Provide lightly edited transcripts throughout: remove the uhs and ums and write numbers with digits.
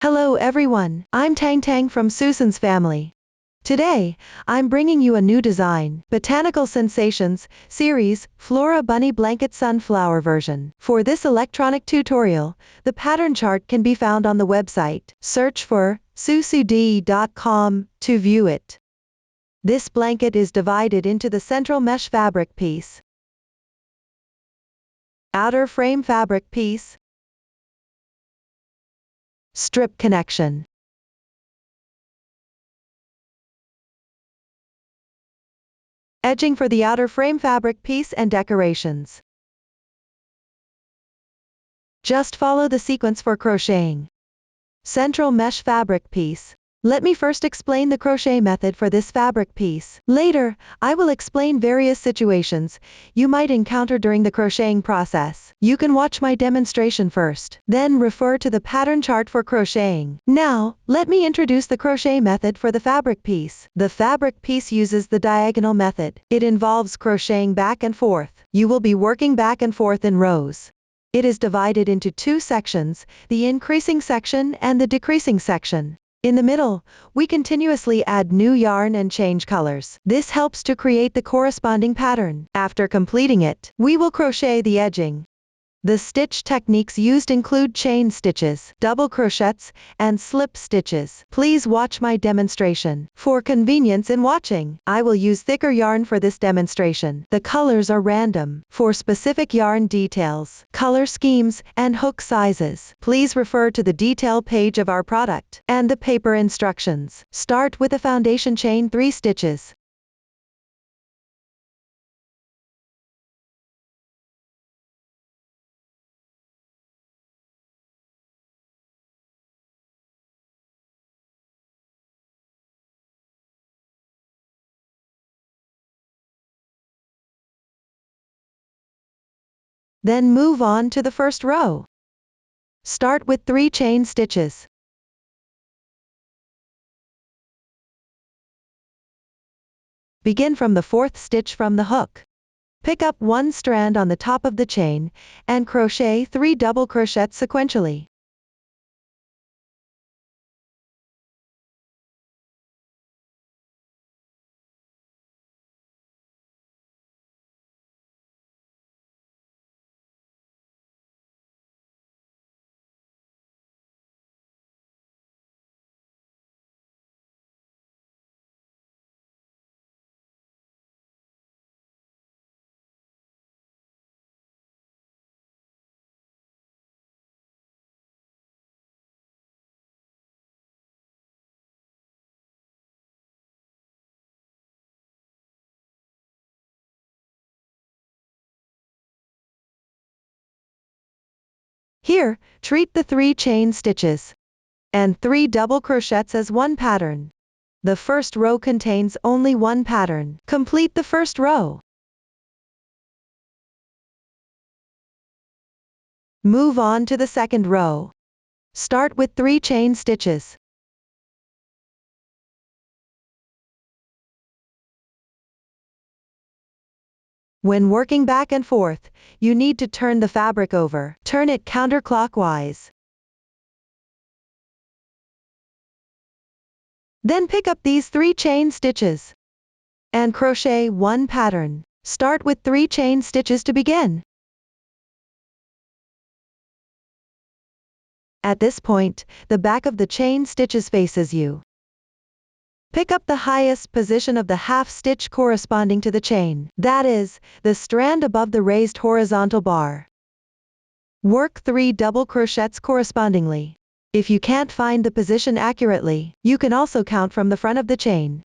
Hello everyone, I'm Tang Tang from Susan's family. Today, I'm bringing you a new design, Botanical Sensations, series, Flora Bunny Blanket Sunflower version. For this electronic tutorial, the pattern chart can be found on the website. Search for susud.com to view it. This blanket is divided into the central mesh fabric piece, outer frame fabric piece, strip connection, edging for the outer frame fabric piece and decorations. Just follow the sequence for crocheting. Central mesh fabric piece. Let me first explain the crochet method for this fabric piece. Later, I will explain various situations you might encounter during the crocheting process. You can watch my demonstration first, then refer to the pattern chart for crocheting. Now, let me introduce the crochet method for the fabric piece. The fabric piece uses the diagonal method. It involves crocheting back and forth. You will be working back and forth in rows. It is divided into two sections, the increasing section and the decreasing section. In the middle, we continuously add new yarn and change colors. This helps to create the corresponding pattern. After completing it, we will crochet the edging. The stitch techniques used include chain stitches, double crochets, and slip stitches. Please watch my demonstration. For convenience in watching, I will use thicker yarn for this demonstration. The colors are random. For specific yarn details, color schemes, and hook sizes, please refer to the detail page of our product and the paper instructions. Start with a foundation chain 3 stitches. Then move on to the first row. Start with 3 chain stitches. Begin from the 4th stitch from the hook. Pick up 1 strand on the top of the chain, and crochet 3 double crochets sequentially. Here, treat the 3 chain stitches and 3 double crochets as one pattern. The first row contains only one pattern. Complete the first row. Move on to the second row. Start with 3 chain stitches. When working back and forth, you need to turn the fabric over. Turn it counterclockwise. Then pick up these 3 chain stitches and crochet 1 pattern. Start with 3 chain stitches to begin. At this point, the back of the chain stitches faces you. Pick up the highest position of the half stitch corresponding to the chain, that is, the strand above the raised horizontal bar. Work 3 double crochets correspondingly. If you can't find the position accurately, you can also count from the front of the chain.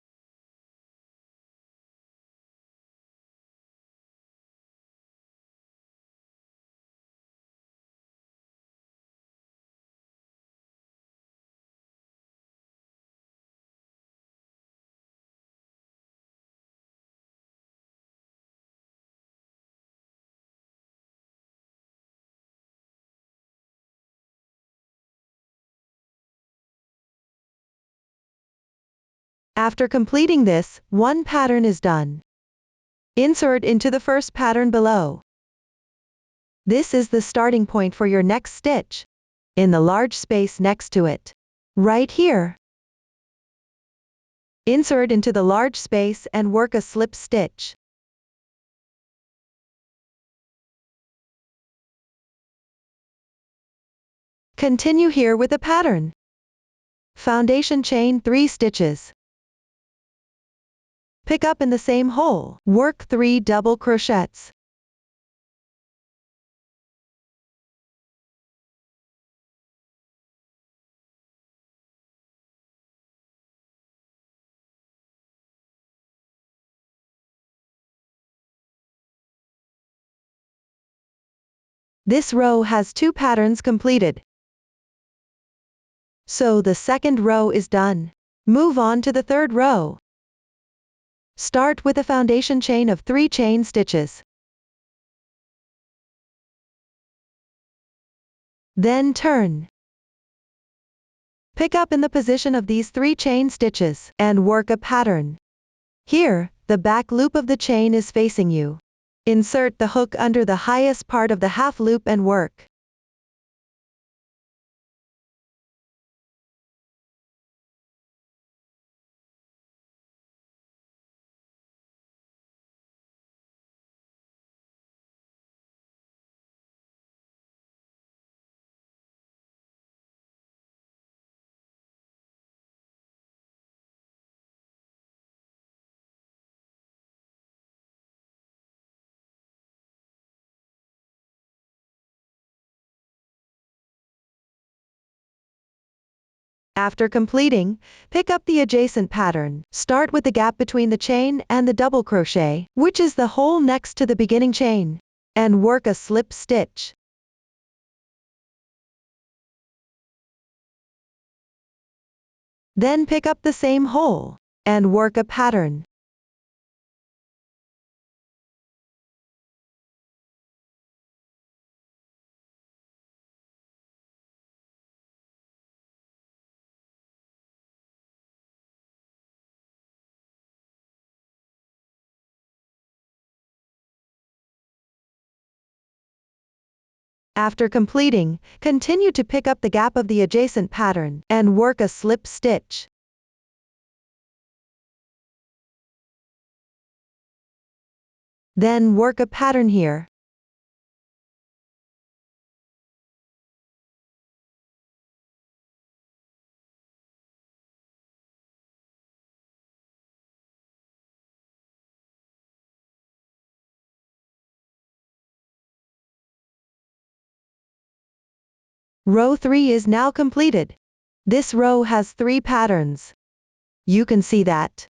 After completing this, one pattern is done. Insert into the first pattern below. This is the starting point for your next stitch. In the large space next to it, right here. Insert into the large space and work a slip stitch. Continue here with the pattern. Foundation chain 3 stitches. Pick up in the same hole. Work 3 double crochets. This row has 2 patterns completed. So the second row is done. Move on to the third row. Start with a foundation chain of 3 chain stitches. Then turn. Pick up in the position of these 3 chain stitches and work a pattern. Here, the back loop of the chain is facing you. Insert the hook under the highest part of the half loop and work. After completing, pick up the adjacent pattern. Start with the gap between the chain and the double crochet, which is the hole next to the beginning chain, and work a slip stitch. Then pick up the same hole and work a pattern. After completing, continue to pick up the gap of the adjacent pattern and work a slip stitch. Then work a pattern here. Row 3 is now completed. This row has 3 patterns. You can see that.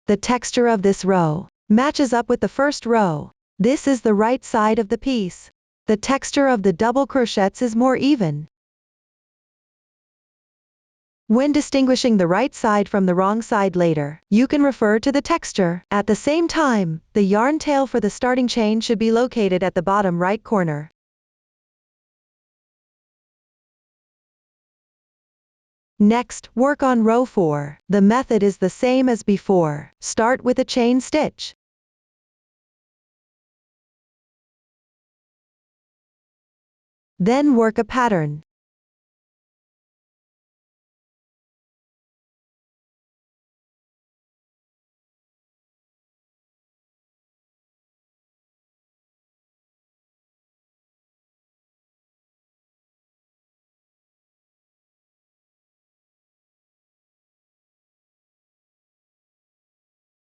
The texture of this row matches up with the first row. This is the right side of the piece. The texture of the double crochets is more even. When distinguishing the right side from the wrong side later, you can refer to the texture. At the same time, the yarn tail for the starting chain should be located at the bottom right corner. Next, work on row 4. The method is the same as before. Start with a chain stitch. Then work a pattern.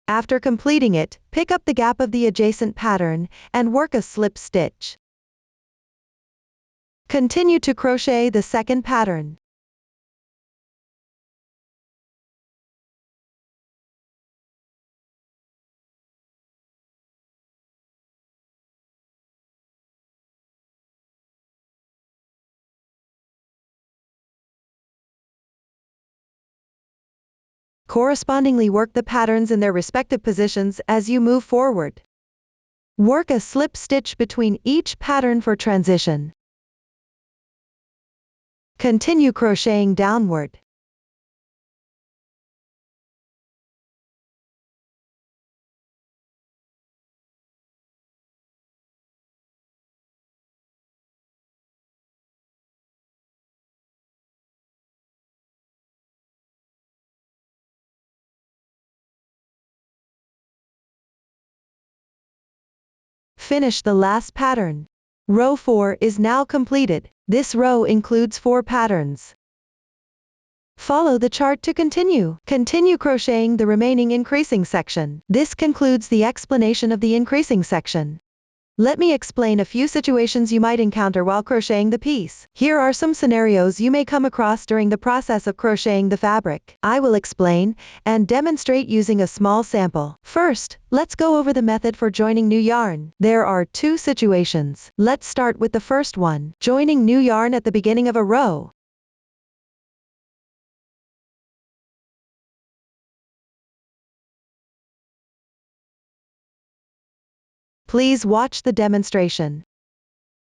After completing it, pick up the gap of the adjacent pattern and work a slip stitch. Continue to crochet the second pattern. Correspondingly work the patterns in their respective positions as you move forward. Work a slip stitch between each pattern for transition. Continue crocheting downward. Finish the last pattern. Row 4 is now completed. This row includes 4 patterns. Follow the chart to continue. Continue crocheting the remaining increasing section. This concludes the explanation of the increasing section. Let me explain a few situations you might encounter while crocheting the piece. Here are some scenarios you may come across during the process of crocheting the fabric. I will explain and demonstrate using a small sample. First, let's go over the method for joining new yarn. There are 2 situations. Let's start with the first one, joining new yarn at the beginning of a row. Please watch the demonstration.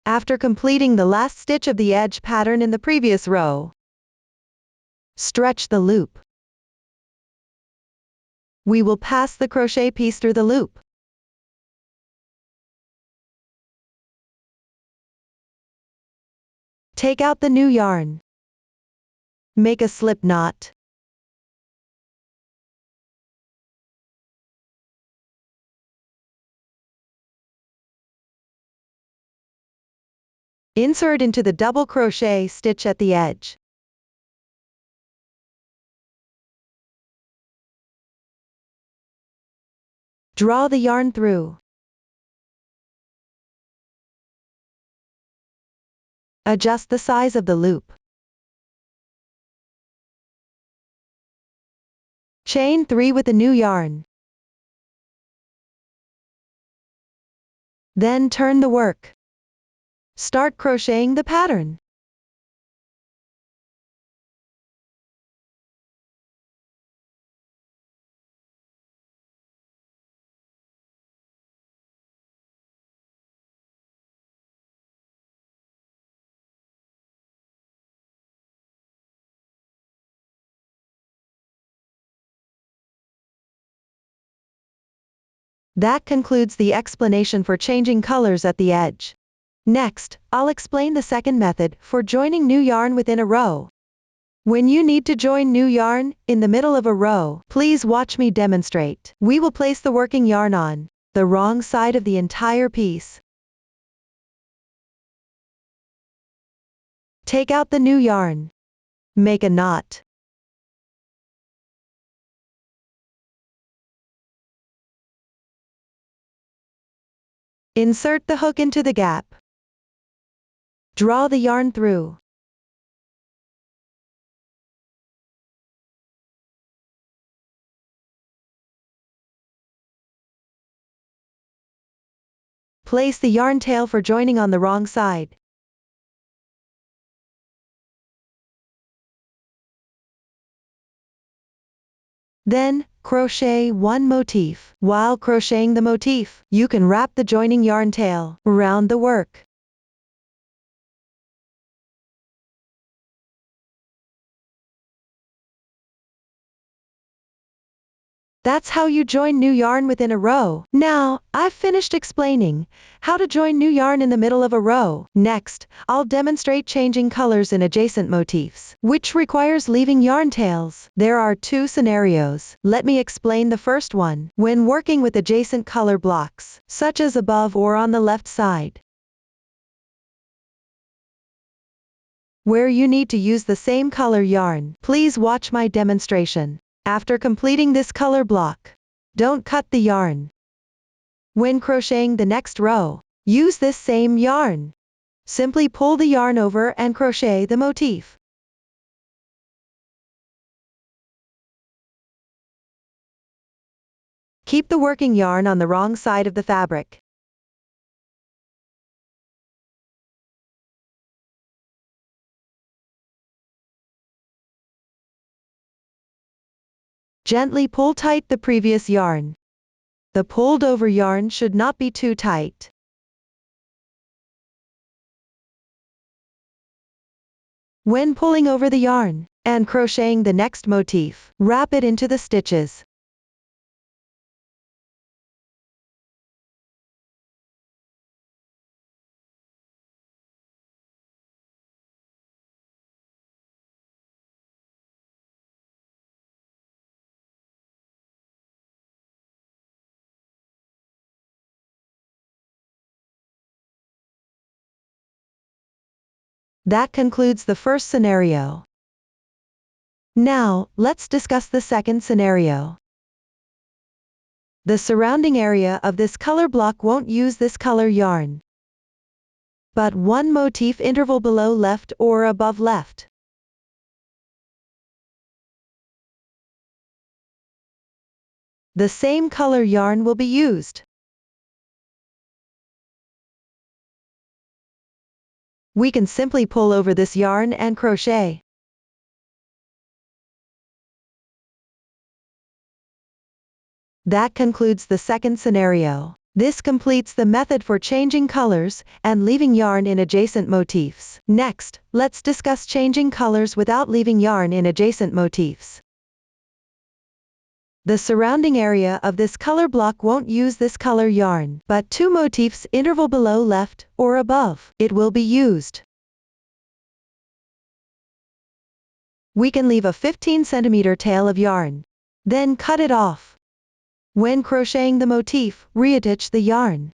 After completing the last stitch of the edge pattern in the previous row, stretch the loop. We will pass the crochet piece through the loop. Take out the new yarn. Make a slip knot. Insert into the double crochet stitch at the edge. Draw the yarn through. Adjust the size of the loop. Chain 3 with the new yarn. Then turn the work. Start crocheting the pattern. That concludes the explanation for changing colors at the edge. Next, I'll explain the second method for joining new yarn within a row. When you need to join new yarn in the middle of a row, please watch me demonstrate. We will place the working yarn on the wrong side of the entire piece. Take out the new yarn. Make a knot. Insert the hook into the gap. Draw the yarn through. Place the yarn tail for joining on the wrong side. Then, crochet 1 motif. While crocheting the motif, you can wrap the joining yarn tail around the work. That's how you join new yarn within a row. Now, I've finished explaining how to join new yarn in the middle of a row. Next, I'll demonstrate changing colors in adjacent motifs, which requires leaving yarn tails. There are 2 scenarios. Let me explain the first one. When working with adjacent color blocks, such as above or on the left side, where you need to use the same color yarn, please watch my demonstration. After completing this color block, don't cut the yarn. When crocheting the next row, use this same yarn. Simply pull the yarn over and crochet the motif. Keep the working yarn on the wrong side of the fabric. Gently pull tight the previous yarn. The pulled over yarn should not be too tight. When pulling over the yarn and crocheting the next motif, wrap it into the stitches. That concludes the first scenario. Now, let's discuss the second scenario. The surrounding area of this color block won't use this color yarn, but one motif interval below left or above left. The same color yarn will be used. We can simply pull over this yarn and crochet. That concludes the second scenario. This completes the method for changing colors and leaving yarn in adjacent motifs. Next, let's discuss changing colors without leaving yarn in adjacent motifs. The surrounding area of this color block won't use this color yarn, but two motifs interval below left or above it will be used. We can leave a 15 cm tail of yarn, then cut it off. When crocheting the motif, reattach the yarn.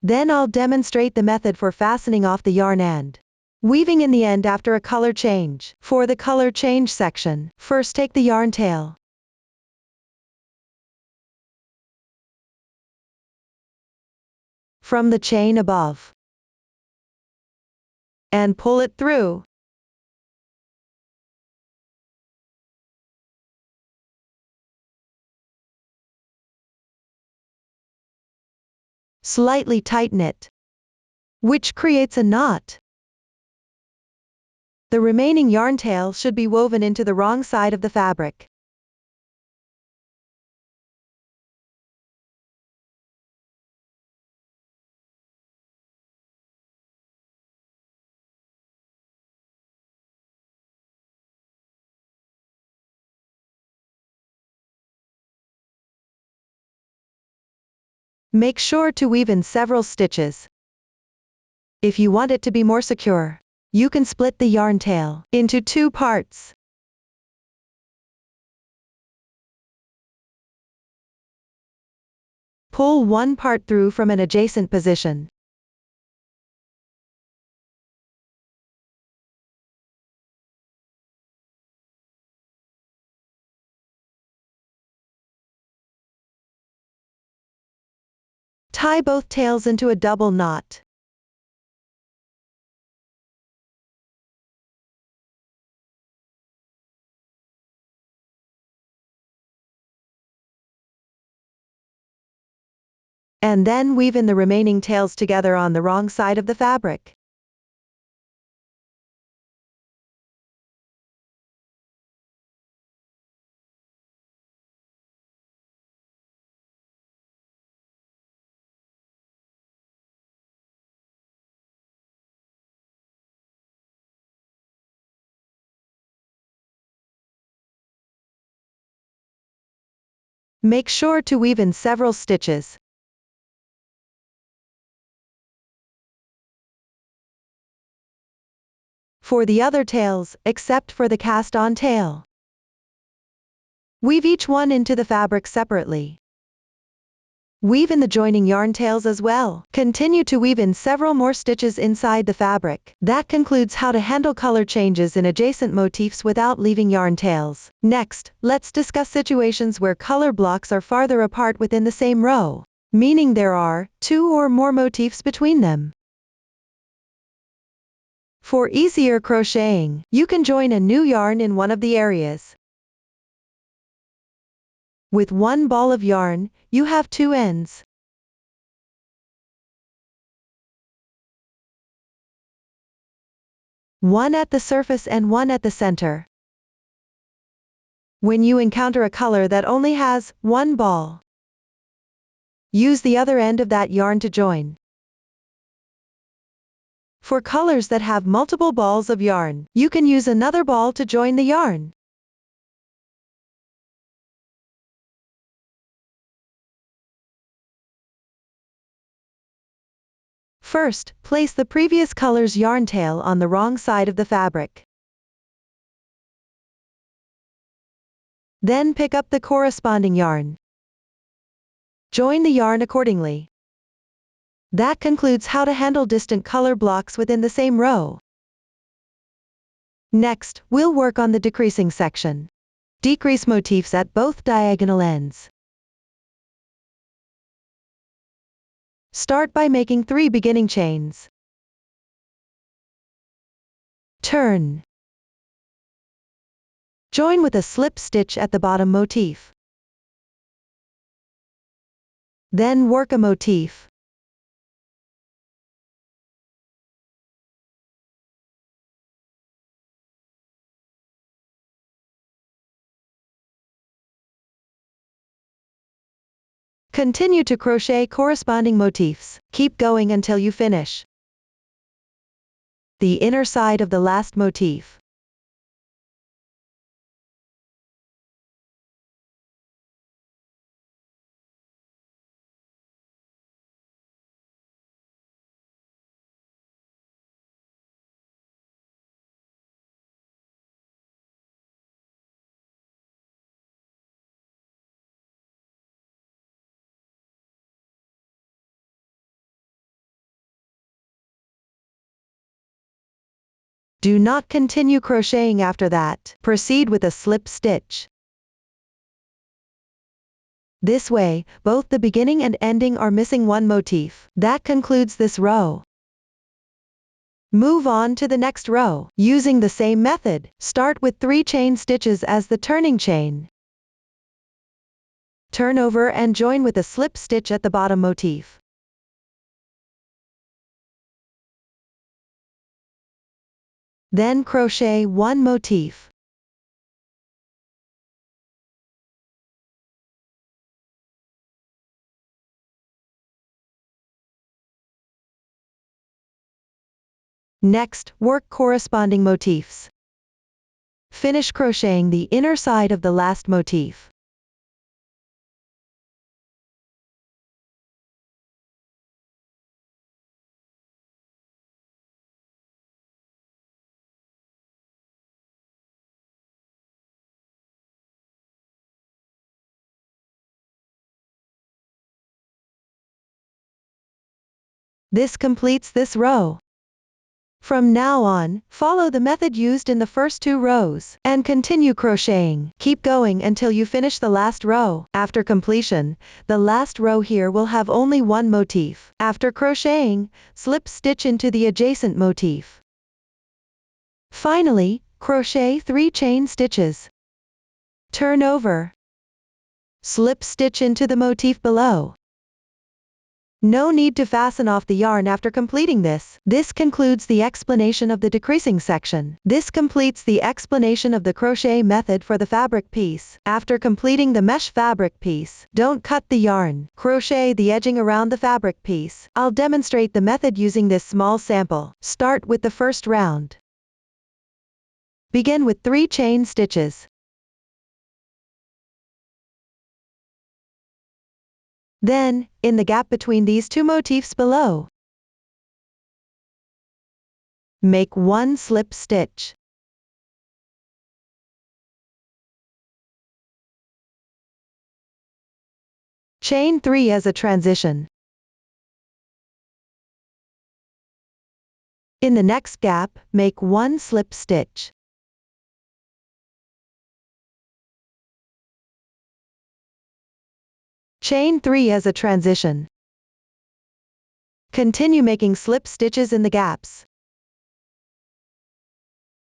Then I'll demonstrate the method for fastening off the yarn and weaving in the end after a color change. For the color change section, first take the yarn tail. From the chain above and pull it through. Slightly tighten it, which creates a knot. The remaining yarn tail should be woven into the wrong side of the fabric. Make sure to weave in several stitches. If you want it to be more secure, you can split the yarn tail into two parts. Pull one part through from an adjacent position. Tie both tails into a double knot. And then weave in the remaining tails together on the wrong side of the fabric. Make sure to weave in several stitches. For the other tails, except for the cast-on tail, weave each one into the fabric separately. Weave in the joining yarn tails as well. Continue to weave in several more stitches inside the fabric. That concludes how to handle color changes in adjacent motifs without leaving yarn tails. Next, let's discuss situations where color blocks are farther apart within the same row, meaning there are two or more motifs between them. For easier crocheting, you can join a new yarn in one of the areas. With one ball of yarn, you have two ends. One at the surface and one at the center. When you encounter a color that only has one ball, use the other end of that yarn to join. For colors that have multiple balls of yarn, you can use another ball to join the yarn. First, place the previous color's yarn tail on the wrong side of the fabric. Then pick up the corresponding yarn. Join the yarn accordingly. That concludes how to handle distant color blocks within the same row. Next, we'll work on the decreasing section. Decrease motifs at both diagonal ends. Start by making 3 beginning chains. Turn. Join with a slip stitch at the bottom motif. Then work a motif. Continue to crochet corresponding motifs. Keep going until you finish the inner side of the last motif. Do not continue crocheting after that. Proceed with a slip stitch. This way, both the beginning and ending are missing one motif. That concludes this row. Move on to the next row. Using the same method, start with 3 chain stitches as the turning chain. Turn over and join with a slip stitch at the bottom motif. Then crochet 1 motif. Next, work corresponding motifs. Finish crocheting the inner side of the last motif. This completes this row. From now on, follow the method used in the first 2 rows, and continue crocheting. Keep going until you finish the last row. After completion, the last row here will have only 1 motif. After crocheting, slip stitch into the adjacent motif. Finally, crochet 3 chain stitches. Turn over. Slip stitch into the motif below. No need to fasten off the yarn after completing this. This concludes the explanation of the decreasing section. This completes the explanation of the crochet method for the fabric piece. After completing the mesh fabric piece, don't cut the yarn. Crochet the edging around the fabric piece. I'll demonstrate the method using this small sample. Start with the first round. Begin with 3 chain stitches. Then, in the gap between these 2 motifs below, make 1 slip stitch. Chain 3 as a transition. In the next gap, make 1 slip stitch. Chain 3 as a transition. Continue making slip stitches in the gaps.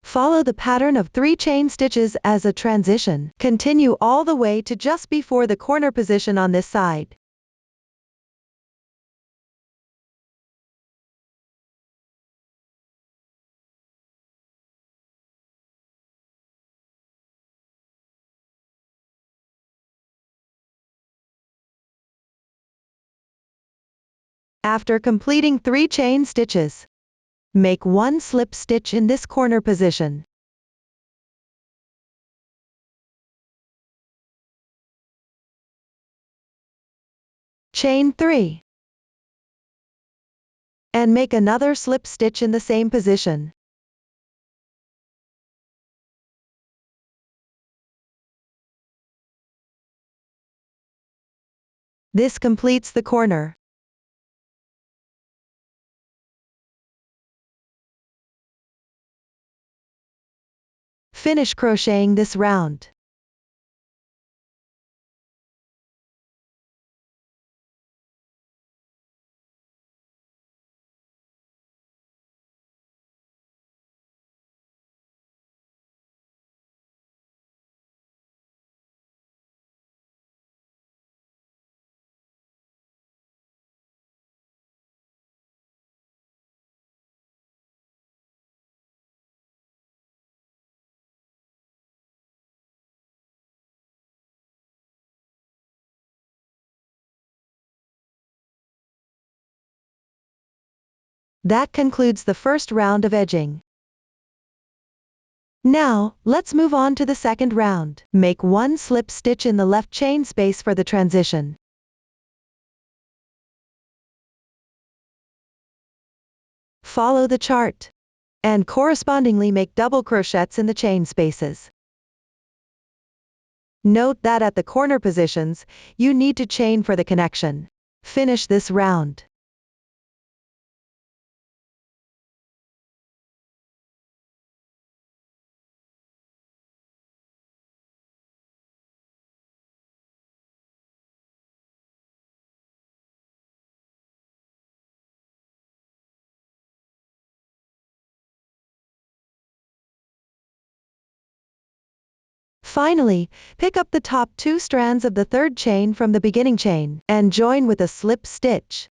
Follow the pattern of 3 chain stitches as a transition. Continue all the way to just before the corner position on this side. After completing 3 chain stitches, make 1 slip stitch in this corner position. Chain 3. And make another slip stitch in the same position. This completes the corner. Finish crocheting this round. That concludes the first round of edging. Now, let's move on to the second round. Make one slip stitch in the left chain space for the transition. Follow the chart, and correspondingly make double crochets in the chain spaces. Note that at the corner positions, you need to chain for the connection. Finish this round. Finally, pick up the top 2 strands of the third chain from the beginning chain, and join with a slip stitch.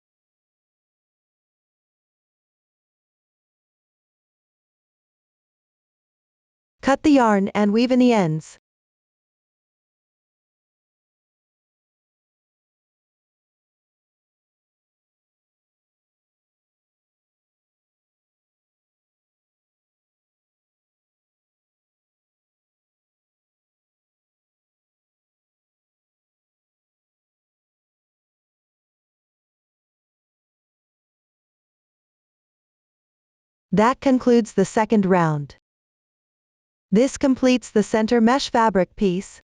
Cut the yarn and weave in the ends. That concludes the second round. This completes the center mesh fabric piece.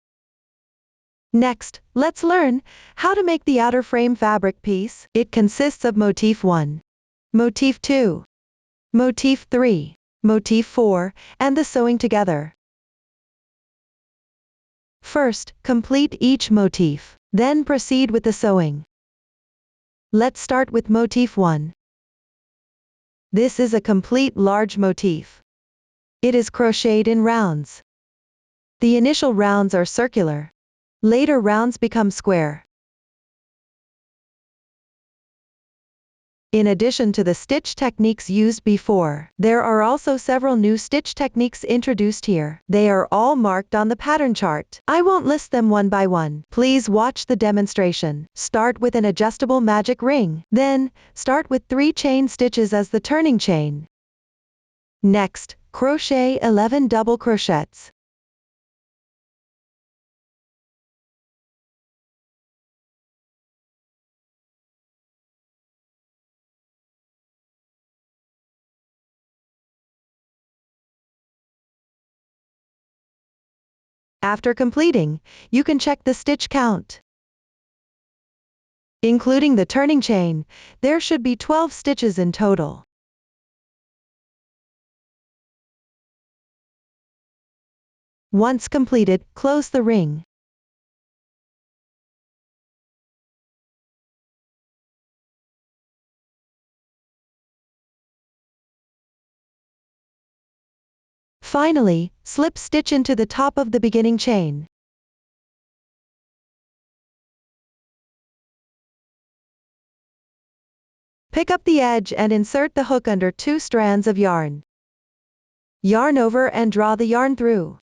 Next, let's learn how to make the outer frame fabric piece. It consists of motif 1, motif 2, motif 3, motif 4, and the sewing together. First, complete each motif, then proceed with the sewing. Let's start with motif 1. This is a complete large motif. It is crocheted in rounds. The initial rounds are circular. Later rounds become square. In addition to the stitch techniques used before, there are also several new stitch techniques introduced here. They are all marked on the pattern chart. I won't list them one by one. Please watch the demonstration. Start with an adjustable magic ring. Then, start with 3 chain stitches as the turning chain. Next, crochet 11 double crochets. After completing, you can check the stitch count. Including the turning chain, there should be 12 stitches in total. Once completed, close the ring. Finally, slip stitch into the top of the beginning chain. Pick up the edge and insert the hook under 2 strands of yarn. Yarn over and draw the yarn through.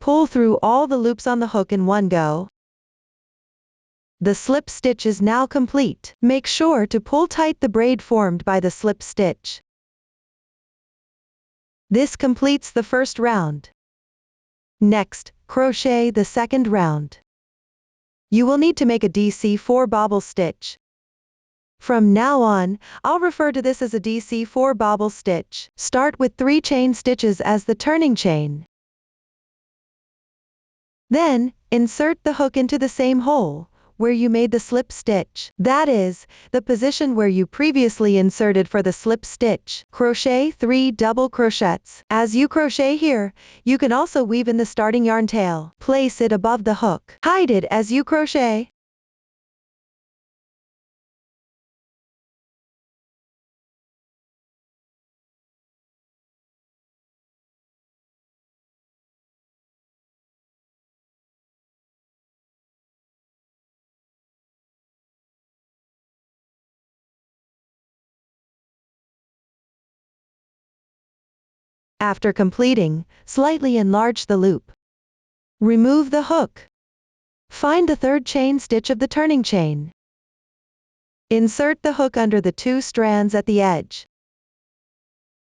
Pull through all the loops on the hook in one go. The slip stitch is now complete. Make sure to pull tight the braid formed by the slip stitch. This completes the first round. Next, crochet the second round. You will need to make a DC4 bobble stitch. From now on, I'll refer to this as a DC4 bobble stitch. Start with 3 chain stitches as the turning chain. Then, insert the hook into the same hole, where you made the slip stitch. That is, the position where you previously inserted for the slip stitch. Crochet 3 double crochets. As you crochet here, you can also weave in the starting yarn tail. Place it above the hook. Hide it as you crochet. After completing, slightly enlarge the loop. Remove the hook. Find the third chain stitch of the turning chain. Insert the hook under the 2 strands at the edge.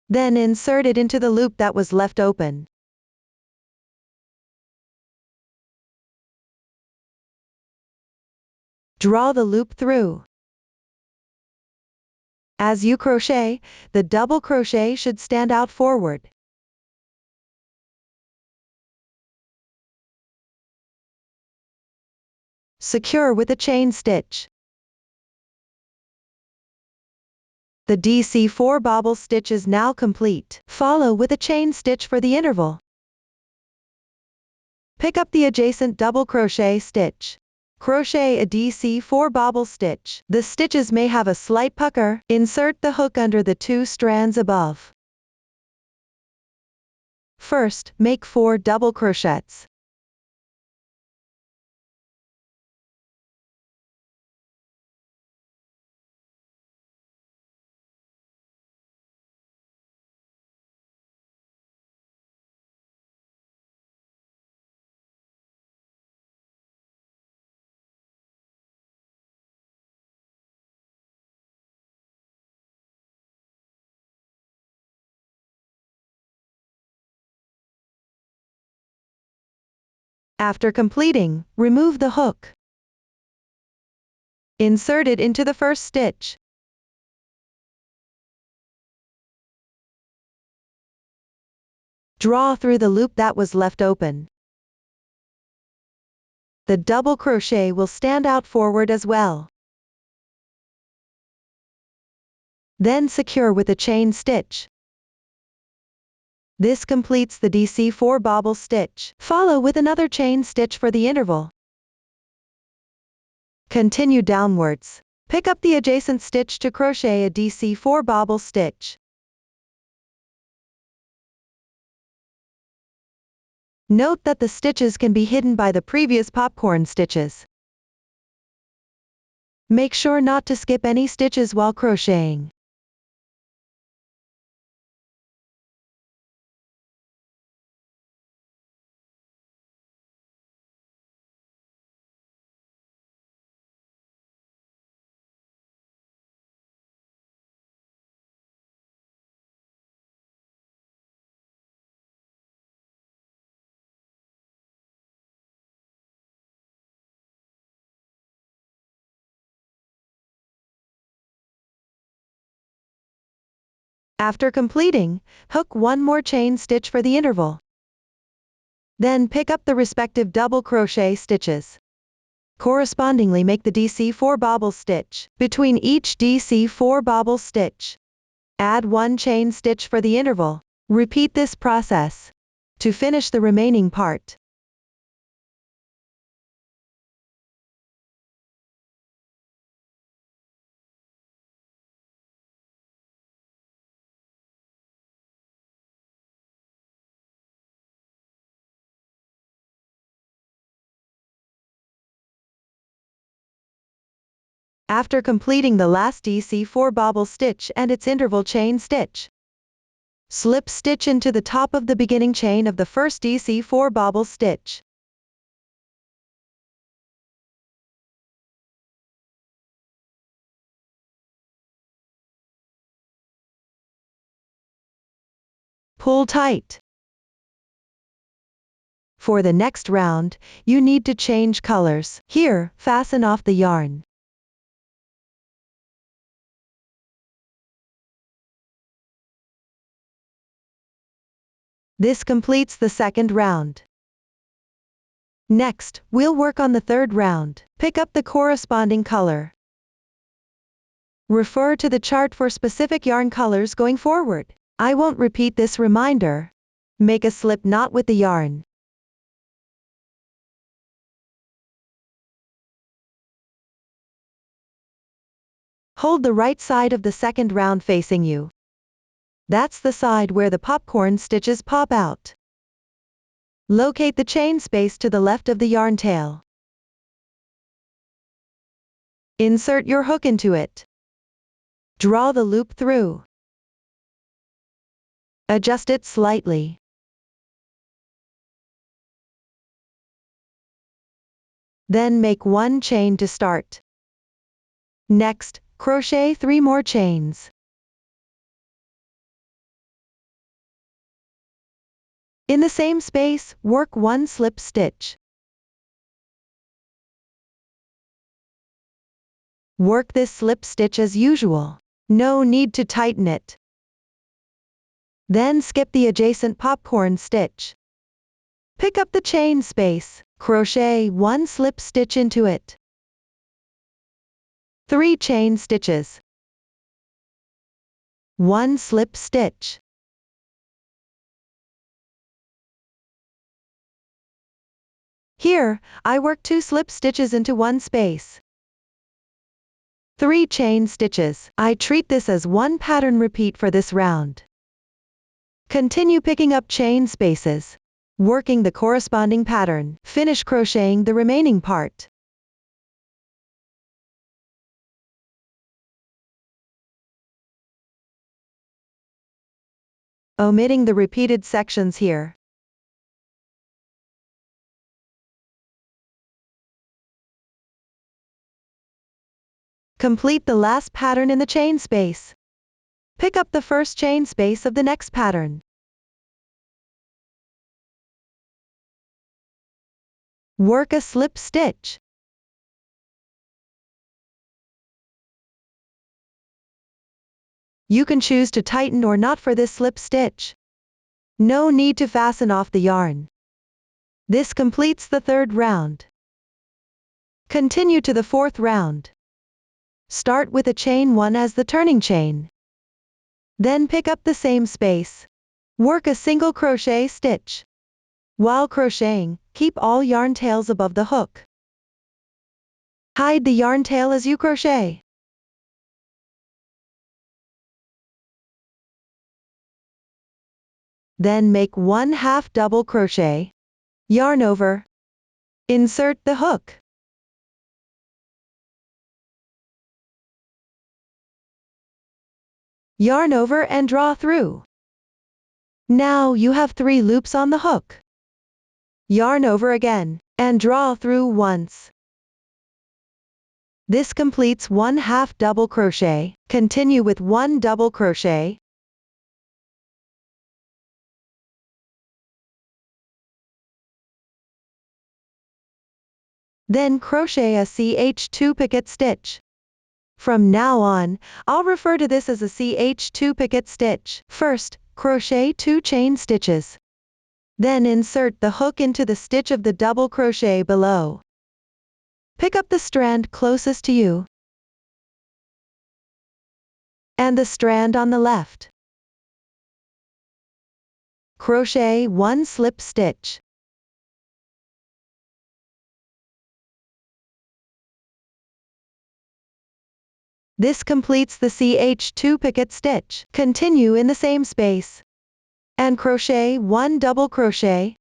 Then insert it into the loop that was left open. Draw the loop through. As you crochet, the double crochet should stand out forward. Secure with a chain stitch. The DC4 bobble stitch is now complete. Follow with a chain stitch for the interval. Pick up the adjacent double crochet stitch. Crochet a DC4 bobble stitch. The stitches may have a slight pucker. Insert the hook under the 2 strands above. First, make 4 double crochets. After completing, remove the hook. Insert it into the first stitch. Draw through the loop that was left open. The double crochet will stand out forward as well. Then secure with a chain stitch. This completes the DC4 bobble stitch. Follow with another chain stitch for the interval. Continue downwards. Pick up the adjacent stitch to crochet a DC4 bobble stitch. Note that the stitches can be hidden by the previous popcorn stitches. Make sure not to skip any stitches while crocheting. After completing, hook one more chain stitch for the interval. Then pick up the respective double crochet stitches. Correspondingly make the DC4 bobble stitch. Between each DC4 bobble stitch, add one chain stitch for the interval. Repeat this process to finish the remaining part. After completing the last DC4 bobble stitch and its interval chain stitch, slip stitch into the top of the beginning chain of the first DC4 bobble stitch. Pull tight. For the next round, you need to change colors. Here, fasten off the yarn. This completes the second round. Next, we'll work on the third round. Pick up the corresponding color. Refer to the chart for specific yarn colors going forward. I won't repeat this reminder. Make a slip knot with the yarn. Hold the right side of the second round facing you. That's the side where the popcorn stitches pop out. Locate the chain space to the left of the yarn tail. Insert your hook into it. Draw the loop through. Adjust it slightly. Then make 1 chain to start. Next, crochet 3 more chains. In the same space, work 1 slip stitch. Work this slip stitch as usual. No need to tighten it. Then skip the adjacent popcorn stitch. Pick up the chain space, crochet 1 slip stitch into it. 3 chain stitches. 1 slip stitch. Here, I work 2 slip stitches into 1 space. 3 chain stitches. I treat this as 1 pattern repeat for this round. Continue picking up chain spaces, working the corresponding pattern. Finish crocheting the remaining part. Omitting the repeated sections here. Complete the last pattern in the chain space. Pick up the first chain space of the next pattern. Work a slip stitch. You can choose to tighten or not for this slip stitch. No need to fasten off the yarn. This completes the third round. Continue to the fourth round. Start with a chain 1 as the turning chain. Then pick up the same space. Work a single crochet stitch. While crocheting, keep all yarn tails above the hook. Hide the yarn tail as you crochet. Then make 1/2 double crochet. Yarn over. Insert the hook. Yarn over and draw through. Now you have 3 loops on the hook. Yarn over again, and draw through once. This completes 1/2 double crochet. Continue with 1 double crochet. Then crochet a CH2 picket stitch. From now on, I'll refer to this as a CH2 picket stitch. First, crochet 2 chain stitches. Then insert the hook into the stitch of the double crochet below. Pick up the strand closest to you and the strand on the left. Crochet 1 slip stitch. This completes the CH2 picket stitch. Continue in the same space and crochet 1 double crochet.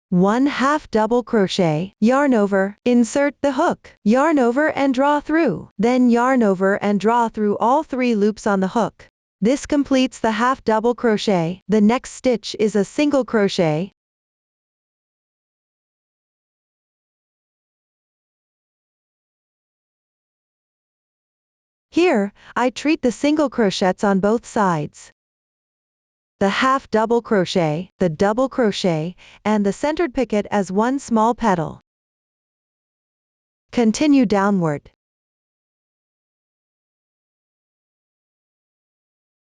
One half double crochet, yarn over, insert the hook, yarn over and draw through, then yarn over and draw through all 3 loops on the hook. This completes the half double crochet. The next stitch is a single crochet. Here, I treat the single crochets on both sides. The half double crochet, the double crochet, and the centered picket as 1 small petal. Continue downward.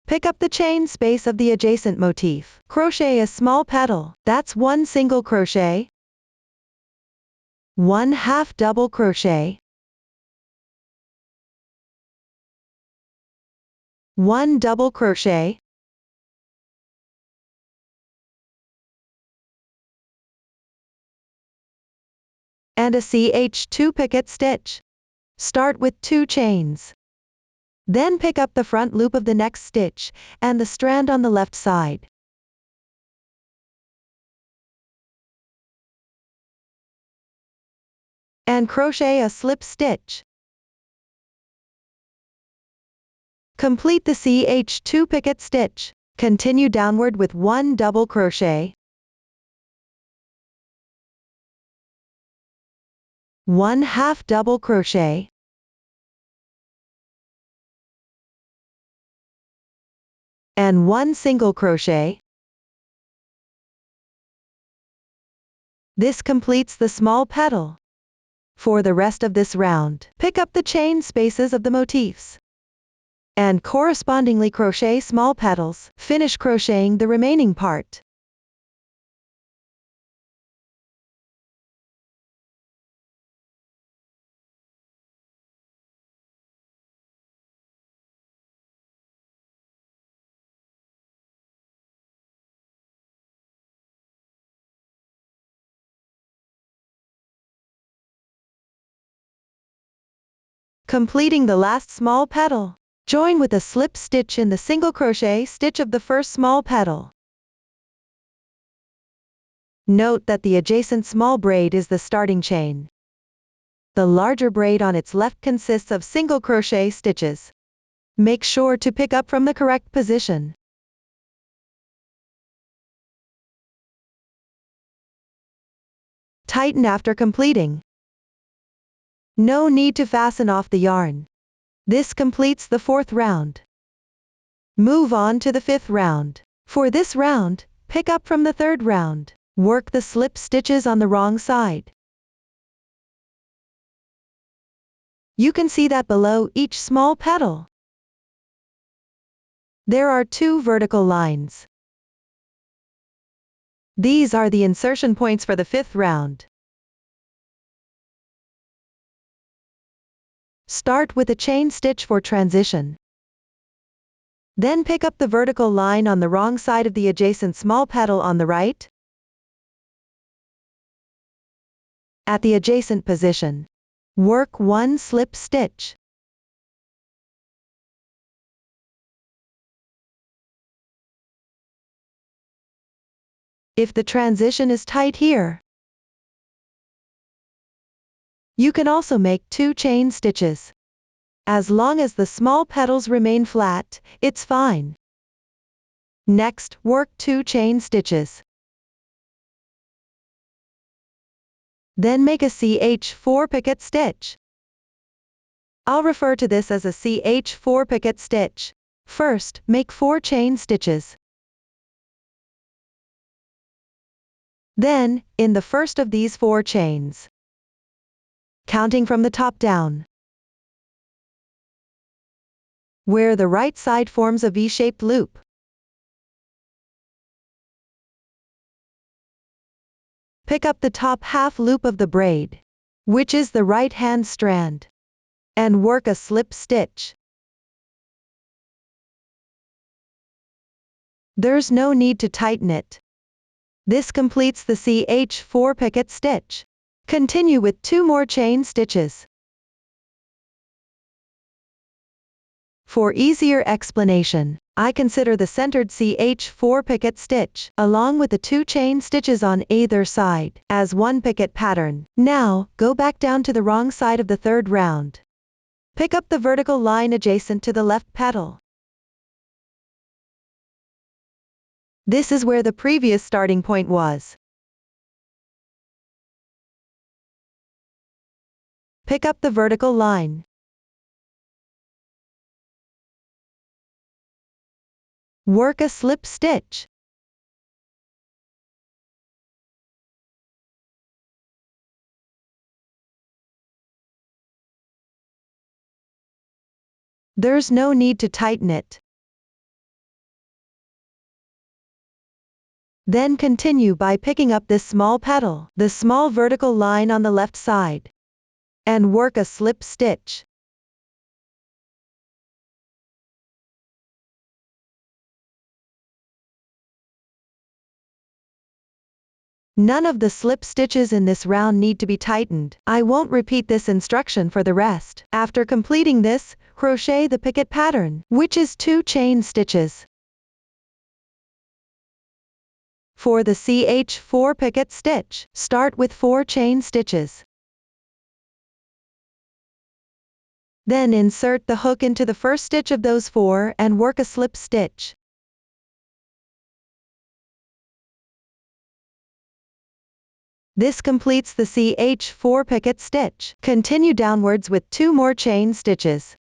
Pick up the chain space of the adjacent motif. Crochet a small petal. That's 1 single crochet, 1 half double crochet, 1 double crochet, and a CH2 picket stitch. Start with 2 chains. Then pick up the front loop of the next stitch, and the strand on the left side. And crochet a slip stitch. Complete the CH2 picket stitch. Continue downward with 1 double crochet, 1 half double crochet, and 1 single crochet. This completes the small petal. For the rest of this round, pick up the chain spaces of the motifs and correspondingly crochet small petals. Finish crocheting the remaining part. Completing the last small petal, join with a slip stitch in the single crochet stitch of the first small petal. Note that the adjacent small braid is the starting chain. The larger braid on its left consists of single crochet stitches. Make sure to pick up from the correct position. Tighten after completing. No need to fasten off the yarn. This completes the 4th round. Move on to the 5th round. For this round, pick up from the 3rd round. Work the slip stitches on the wrong side. You can see that below each small petal, there are 2 vertical lines. These are the insertion points for the 5th round. Start with a chain stitch for transition. Then pick up the vertical line on the wrong side of the adjacent small petal on the right. At the adjacent position, work 1 slip stitch. If the transition is tight here, you can also make 2 chain stitches. As long as the small petals remain flat, it's fine. Next, work 2 chain stitches. Then make a CH4 picket stitch. I'll refer to this as a CH4 picket stitch. First, make 4 chain stitches. Then, in the first of these 4 chains, counting from the top down, where the right side forms a V-shaped loop, pick up the top half loop of the braid, which is the right-hand strand, and work a slip stitch. There's no need to tighten it. This completes the CH4 picket stitch. Continue with 2 more chain stitches. For easier explanation, I consider the centered CH4 picket stitch, along with the 2 chain stitches on either side, as one picket pattern. Now, go back down to the wrong side of the 3rd round. Pick up the vertical line adjacent to the left petal. This is where the previous starting point was. Pick up the vertical line. Work a slip stitch. There's no need to tighten it. Then continue by picking up this small petal, the small vertical line on the left side, and work a slip stitch. None of the slip stitches in this round need to be tightened. I won't repeat this instruction for the rest. After completing this, crochet the picket pattern, which is 2 chain stitches. For the CH4 picket stitch, start with 4 chain stitches. Then insert the hook into the first stitch of those 4 and work a slip stitch. This completes the CH4 picket stitch. Continue downwards with 2 more chain stitches.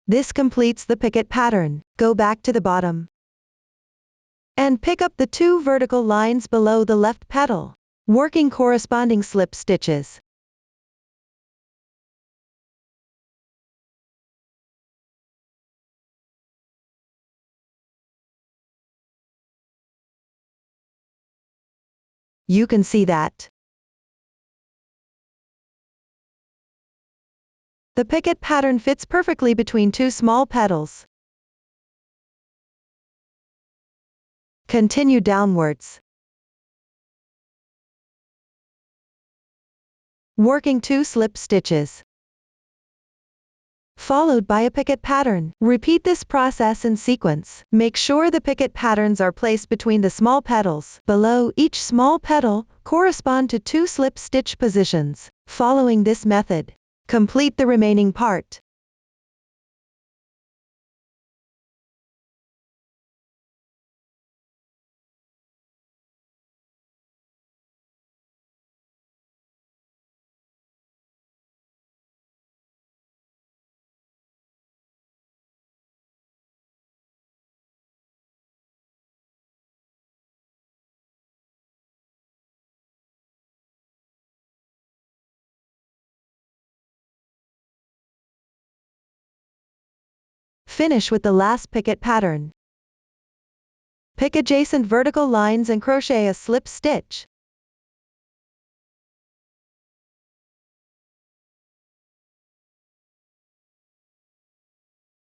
This completes the picket pattern. Go back to the bottom and pick up the 2 vertical lines below the left petal, working corresponding slip stitches. You can see that the picket pattern fits perfectly between 2 small petals. Continue downwards, working 2 slip stitches, followed by a picket pattern. Repeat this process in sequence. Make sure the picket patterns are placed between the small petals. Below each small petal, correspond to 2 slip stitch positions. Following this method, complete the remaining part. Finish with the last picket pattern. Pick adjacent vertical lines and crochet a slip stitch.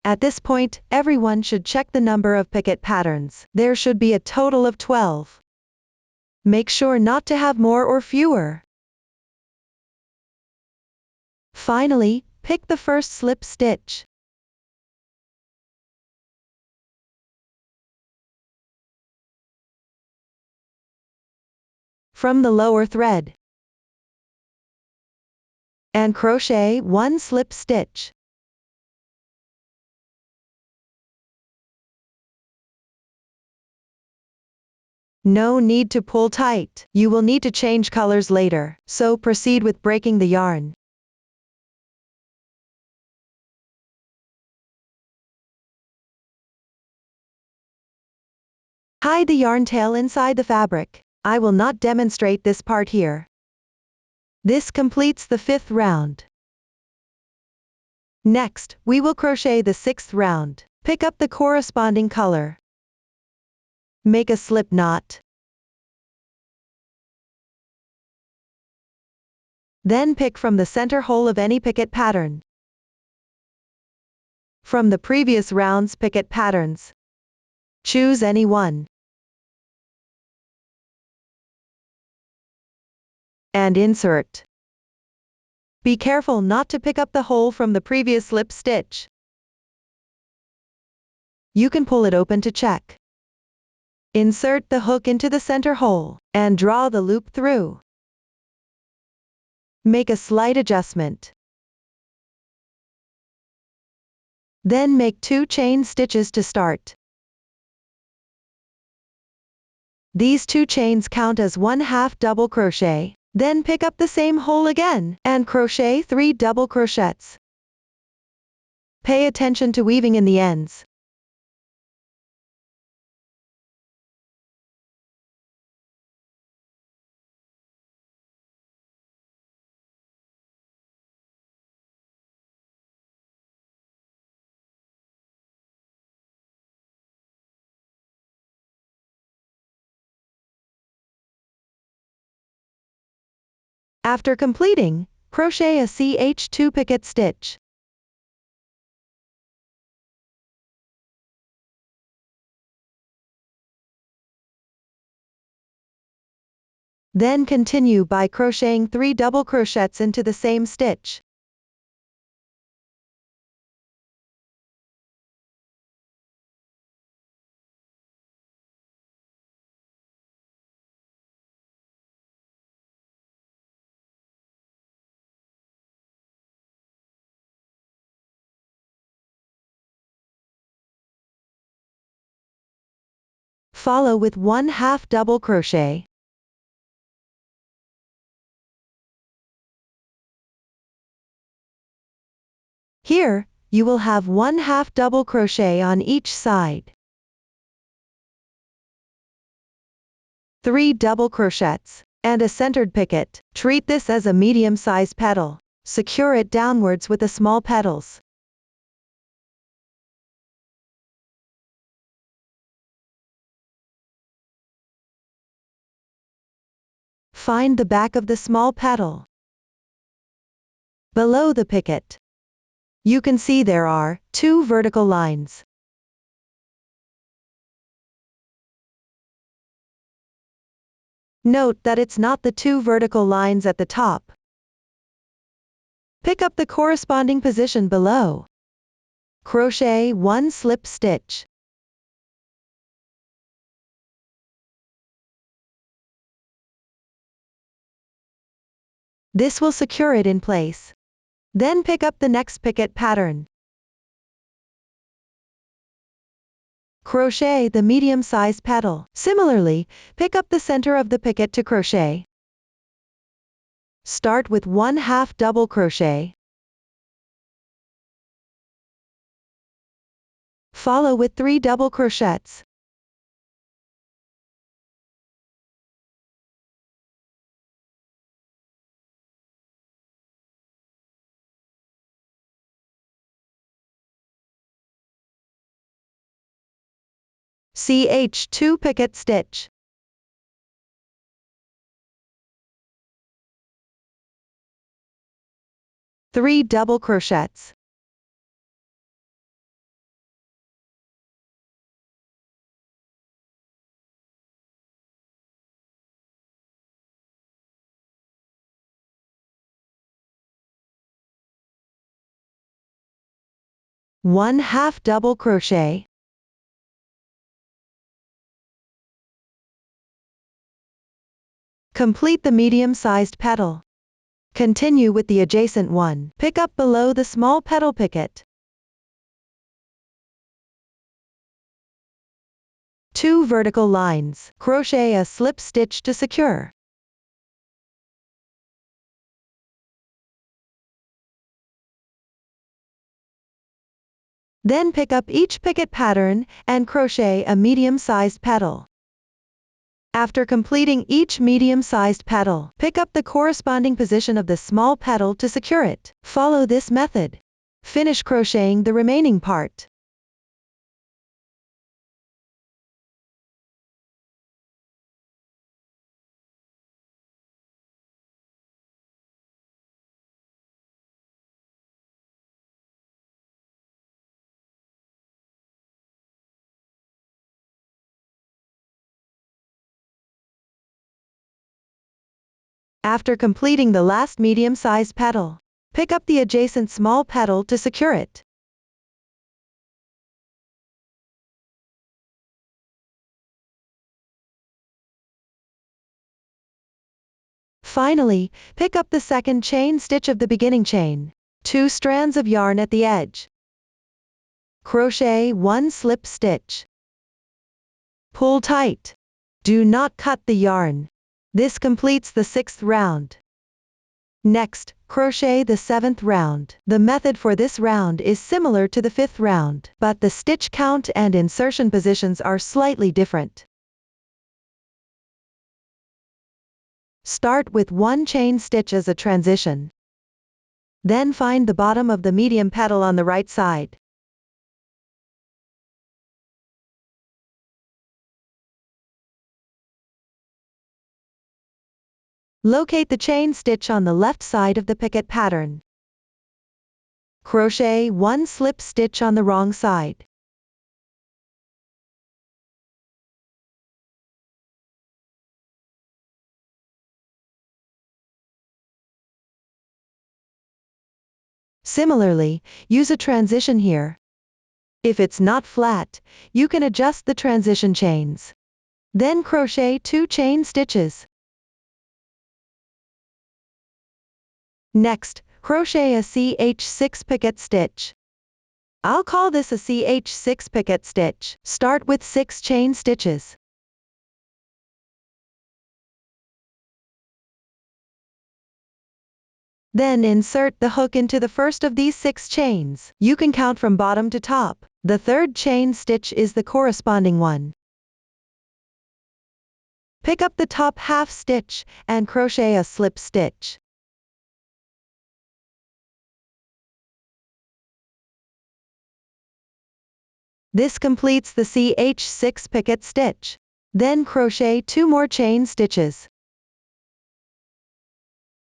At this point, everyone should check the number of picket patterns. There should be a total of 12. Make sure not to have more or fewer. Finally, pick the first slip stitch. From the lower thread, and crochet 1 slip stitch. No need to pull tight. You will need to change colors later, so proceed with breaking the yarn. Hide the yarn tail inside the fabric. I will not demonstrate this part here. This completes the 5th round. Next, we will crochet the 6th round. Pick up the corresponding color. Make a slip knot. Then pick from the center hole of any picket pattern. From the previous round's picket patterns, choose any one. And insert. Be careful not to pick up the hole from the previous slip stitch. You can pull it open to check. Insert the hook into the center hole, and draw the loop through. Make a slight adjustment. Then make 2 chain stitches to start. These 2 chains count as 1/2 double crochet. Then pick up the same hole again, and crochet 3 double crochets. Pay attention to weaving in the ends. After completing, crochet a CH2 picket stitch. Then continue by crocheting 3 double crochets into the same stitch. Follow with 1/2 double crochet. Here, you will have 1/2 double crochet on each side. 3 double crochets, and a centered picket. Treat this as a medium-sized petal. Secure it downwards with the small petals. Find the back of the small petal. Below the picket, you can see there are 2 vertical lines. Note that it's not the 2 vertical lines at the top. Pick up the corresponding position below. Crochet 1 slip stitch. This will secure it in place. Then pick up the next picket pattern. Crochet the medium-sized petal. Similarly, pick up the center of the picket to crochet. Start with 1/2 double crochet. Follow with 3 double crochets. CH2 picket stitch. Three double crochets. One-half double crochet. Complete the medium-sized petal. Continue with the adjacent one. Pick up below the small petal picket. 2 vertical lines. Crochet a slip stitch to secure. Then pick up each picket pattern and crochet a medium-sized petal. After completing each medium-sized petal, pick up the corresponding position of the small petal to secure it. Follow this method. Finish crocheting the remaining part. After completing the last medium-sized petal, pick up the adjacent small petal to secure it. Finally, pick up the second chain stitch of the beginning chain. 2 strands of yarn at the edge. Crochet 1 slip stitch. Pull tight. Do not cut the yarn. This completes the 6th round. Next, crochet the 7th round. The method for this round is similar to the 5th round, but the stitch count and insertion positions are slightly different. Start with 1 chain stitch as a transition. Then find the bottom of the medium petal on the right side. Locate the chain stitch on the left side of the picket pattern. Crochet 1 slip stitch on the wrong side. Similarly, use a transition here. If it's not flat, you can adjust the transition chains. Then crochet 2 chain stitches. Next, crochet a CH6 picket stitch. I'll call this a CH6 picket stitch. Start with 6 chain stitches. Then insert the hook into the first of these 6 chains. You can count from bottom to top. The third chain stitch is the corresponding one. Pick up the top half stitch and crochet a slip stitch. This completes the CH6 picket stitch. Then crochet 2 more chain stitches.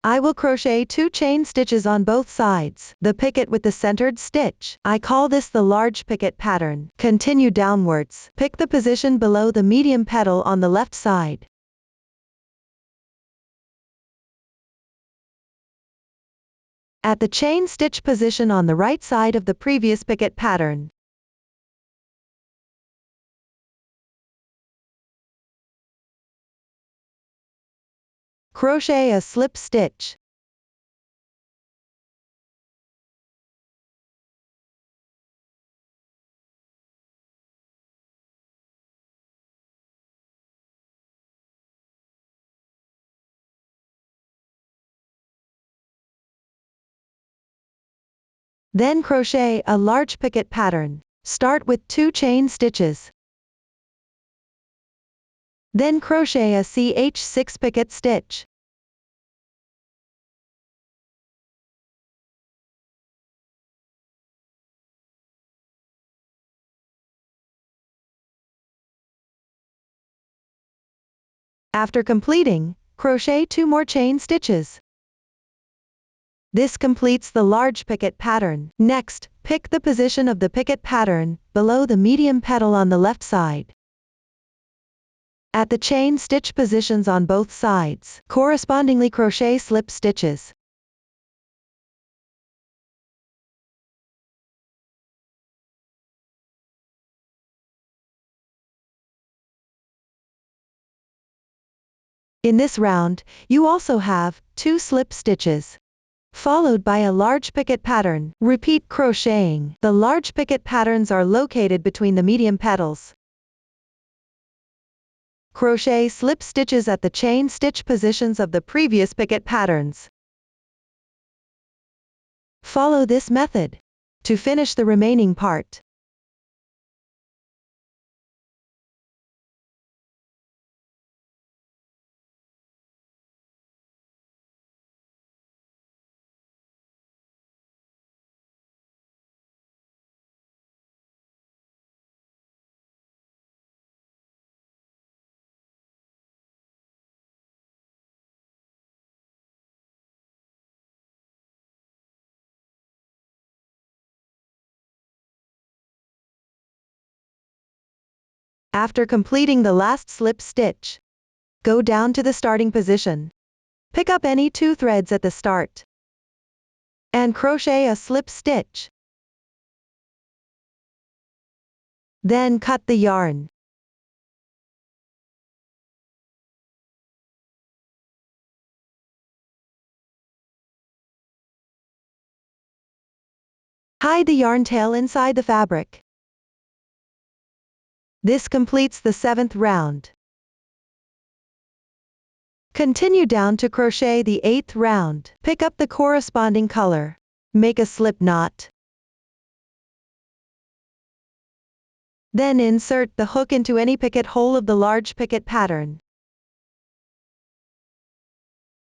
I will crochet 2 chain stitches on both sides. The picket with the centered stitch. I call this the large picket pattern. Continue downwards. Pick the position below the medium petal on the left side. At the chain stitch position on the right side of the previous picket pattern. Crochet a slip stitch. Then crochet a large picket pattern. Start with 2 chain stitches. Then crochet a CH6 picket stitch. After completing, crochet 2 more chain stitches. This completes the large picket pattern. Next, pick the position of the picket pattern below the medium petal on the left side. At the chain stitch positions on both sides, correspondingly crochet slip stitches. In this round, you also have 2 slip stitches, followed by a large picket pattern. Repeat crocheting. The large picket patterns are located between the medium petals. Crochet slip stitches at the chain stitch positions of the previous picket patterns. Follow this method to finish the remaining part. After completing the last slip stitch, go down to the starting position. Pick up any 2 threads at the start and crochet a slip stitch. Then cut the yarn. Hide the yarn tail inside the fabric. This completes the 7th round. Continue down to crochet the 8th round. Pick up the corresponding color. Make a slip knot. Then insert the hook into any picket hole of the large picket pattern.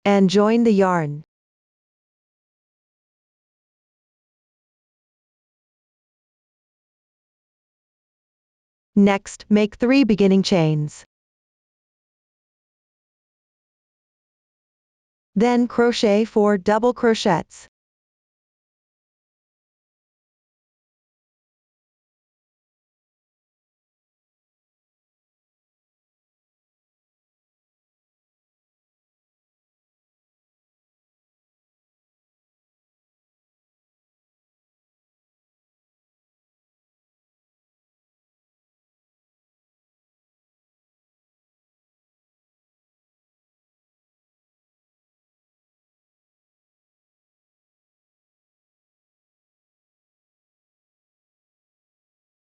And join the yarn. Next, make 3 beginning chains. Then crochet 4 double crochets.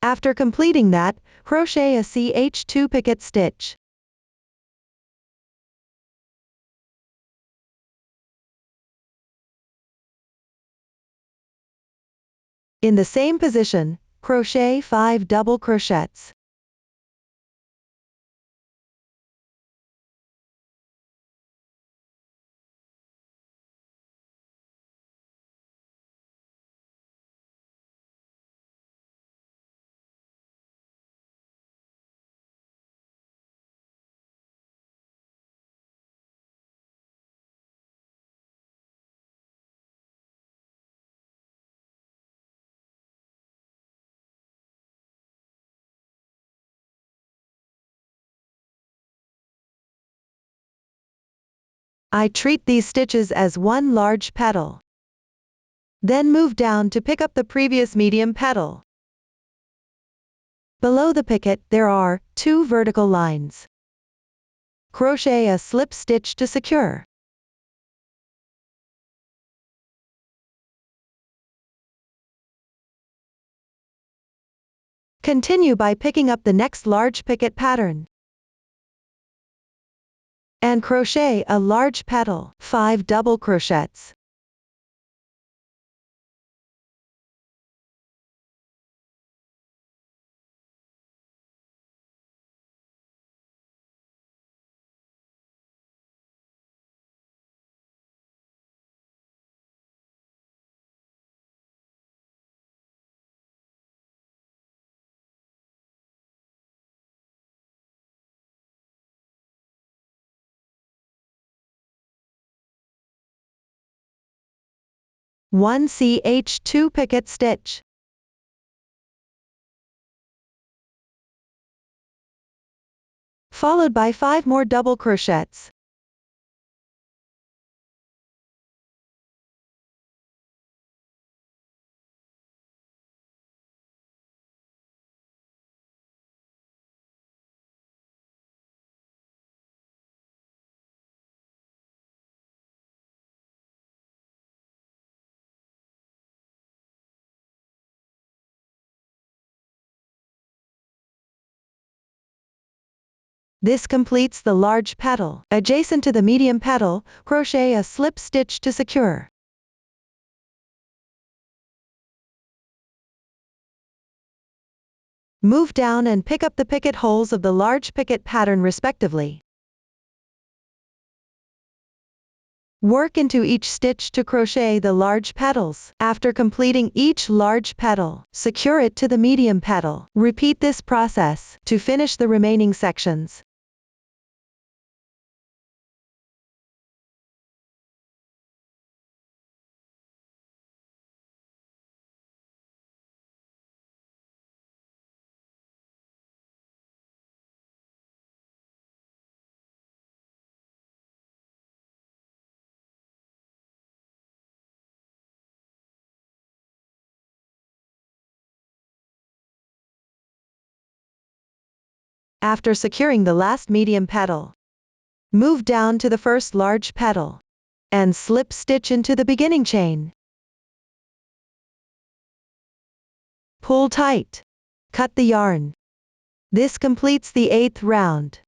After completing that, crochet a ch2 picket stitch. In the same position, crochet 5 double crochets. I treat these stitches as one large petal. Then move down to pick up the previous medium petal. Below the picket, there are 2 vertical lines. Crochet a slip stitch to secure. Continue by picking up the next large picket pattern. And crochet a large petal, 5 double crochets. One ch2 picket stitch. Followed by 5 more double crochets. This completes the large petal. Adjacent to the medium petal, crochet a slip stitch to secure. Move down and pick up the picket holes of the large picket pattern respectively. Work into each stitch to crochet the large petals. After completing each large petal, secure it to the medium petal. Repeat this process to finish the remaining sections. After securing the last medium petal, move down to the first large petal and slip stitch into the beginning chain. Pull tight. Cut the yarn. This completes the 8th round.